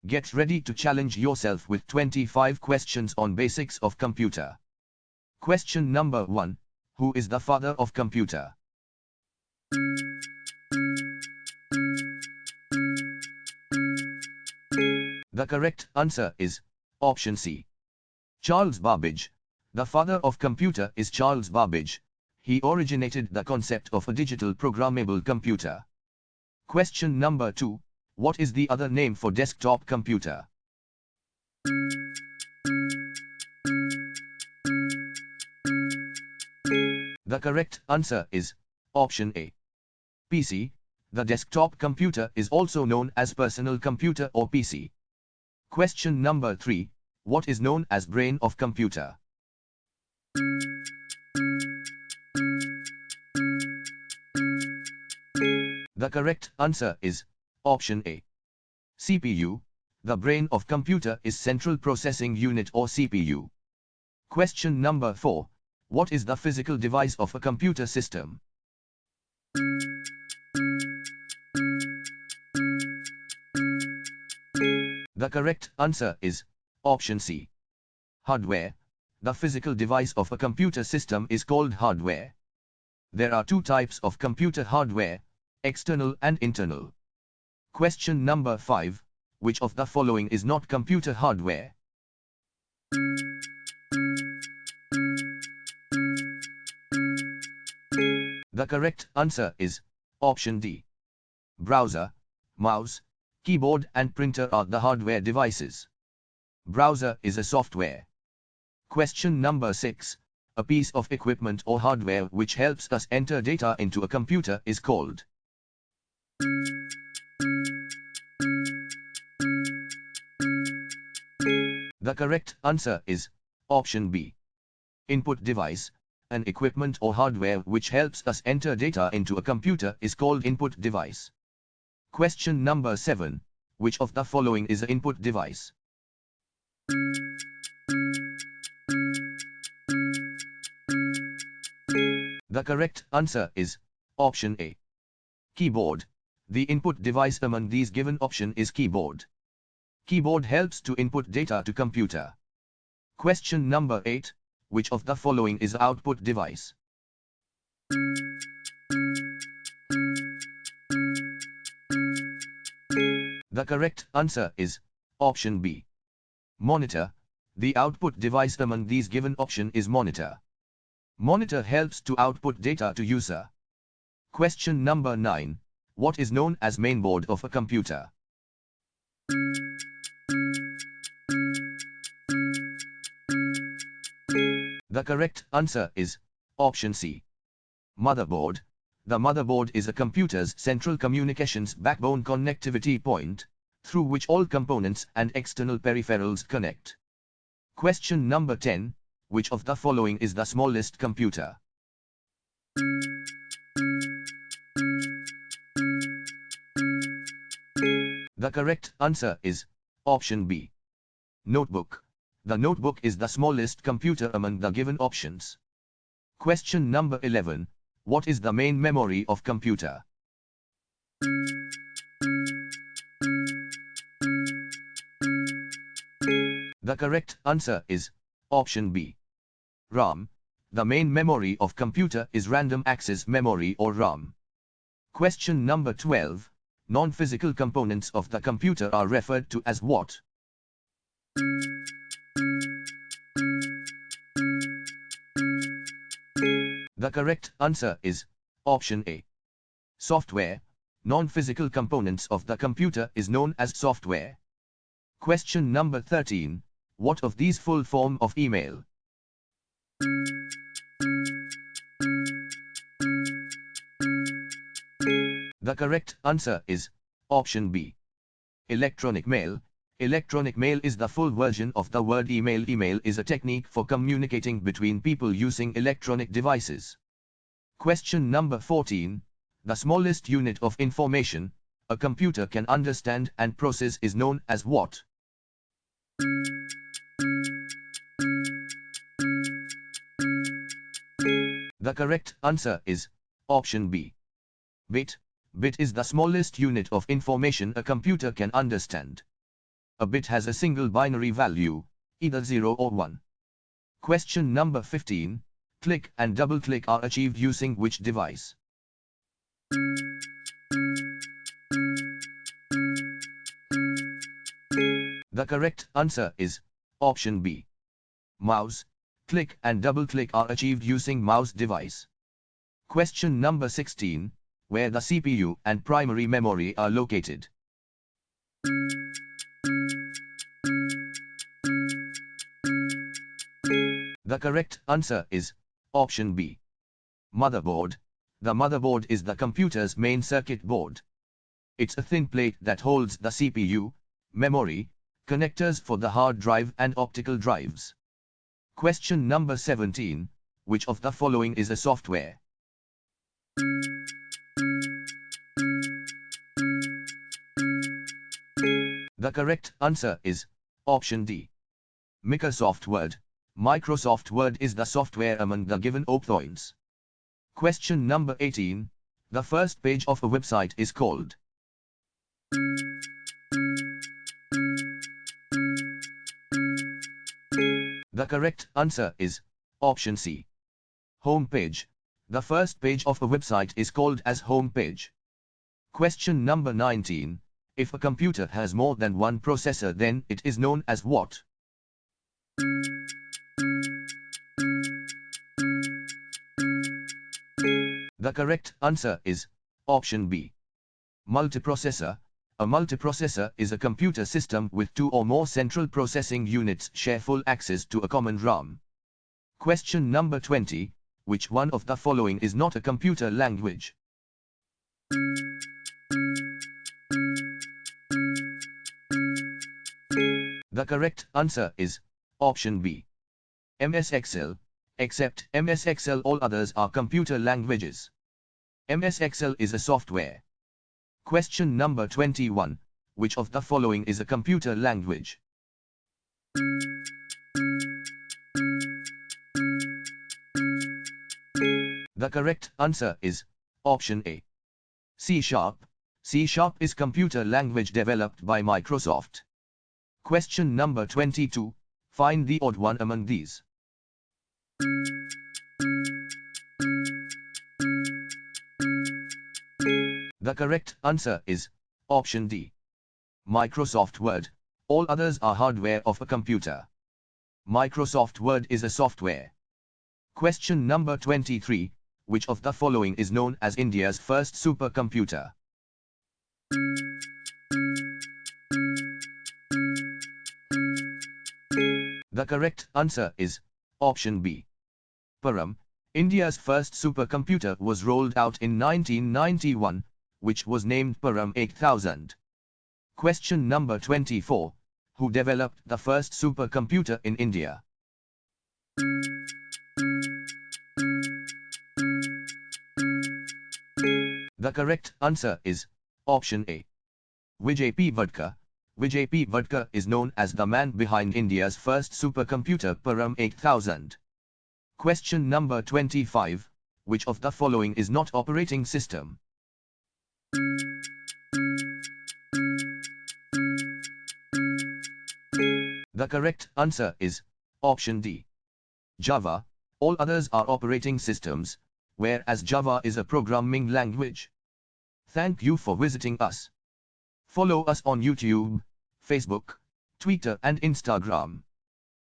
Get ready to challenge yourself with 25 questions on basics of computer. Question number 1. Who is the father of computer? The correct answer is option C. Charles Babbage. The father of computer is Charles Babbage. He originated the concept of a digital programmable computer. Question number 2. What is the other name for desktop computer? The correct answer is option A. PC. The desktop computer is also known as personal computer or PC. Question number 3. What is known as brain of computer? The correct answer is option A. CPU. The brain of computer is central processing unit or CPU. Question number 4. What is the physical device of a computer system? The correct answer is option C. Hardware. The physical device of a computer system is called hardware. There are two types of computer hardware, external and internal. Question number 5. Which of the following is not computer hardware? The correct answer is option D. Browser, mouse, keyboard and printer are the hardware devices. Browser is a software. Question number 6. A piece of equipment or hardware which helps us enter data into a computer is called. The correct answer is option B. Input device. An equipment or hardware which helps us enter data into a computer is called input device. Question number 7. Which of the following is an input device? The correct answer is option A. Keyboard. The input device among these given option is keyboard. Keyboard helps to input data to computer. Question number 8. Which of the following is output device? The correct answer is option B. Monitor. The output device among these given option is monitor. Monitor helps to output data to user. Question number 9. What is known as mainboard of a computer? The correct answer is option C. Motherboard. The motherboard is a computer's central communications backbone connectivity point, through which all components and external peripherals connect. Question number 10. Which of the following is the smallest computer? The correct answer is option B. Notebook. The notebook is the smallest computer among the given options. Question number 11. What is the main memory of computer? The correct answer is option B. RAM. The main memory of computer is random access memory or RAM. Question number 12. Non-physical components of the computer are referred to as what? The correct answer is option A. Software. Non-physical components of the computer is known as software. Question number 13. What of these full form of email? The correct answer is option B. Electronic mail. Electronic mail is the full version of the word email. Email is a technique for communicating between people using electronic devices. Question number 14. The smallest unit of information a computer can understand and process is known as what? The correct answer is option B. Bit. Bit is the smallest unit of information a computer can understand. A bit has a single binary value, either 0 or 1. Question number 15. Click and double-click are achieved using which device? The correct answer is option B. Mouse. Click and double-click are achieved using mouse device. Question number 16. Where the CPU and primary memory are located? The correct answer is option B. Motherboard. The motherboard is the computer's main circuit board. It's a thin plate that holds the CPU, memory, connectors for the hard drive and optical drives. Question number 17. Which of the following is a software? The correct answer is option D. Microsoft Word. Microsoft Word is the software among the given options. Question number 18. The first page of a website is called. The correct answer is option C. Home page. The first page of a website is called as home page. Question number 19. If a computer has more than one processor, then it is known as what? The correct answer is option B. Multiprocessor. A multiprocessor is a computer system with two or more central processing units share full access to a common RAM. Question number 20. Which one of the following is not a computer language? The correct answer is option B. MS Excel. Except MS Excel, all others are computer languages. MS Excel is a software. Question number 21. Which of the following is a computer language? The correct answer is option A. C#. C# is computer language developed by Microsoft. Question number 22. Find the odd one among these. The correct answer is option D. Microsoft Word. All others are hardware of a computer. Microsoft Word is a software. Question number 23. Which of the following is known as India's first supercomputer? The correct answer is option B. Param. India's first supercomputer was rolled out in 1991, which was named Param 8000. Question number 24. Who developed the first supercomputer in India? The correct answer is option A. Vijay P. Vadkar. Vijay P. Vadkar is known as the man behind India's first supercomputer Param 8000. Question number 25. Which of the following is not operating system? The correct answer is option D. Java. All others are operating systems, whereas Java is a programming language. Thank you for visiting us. Follow us on YouTube, Facebook, Twitter and Instagram.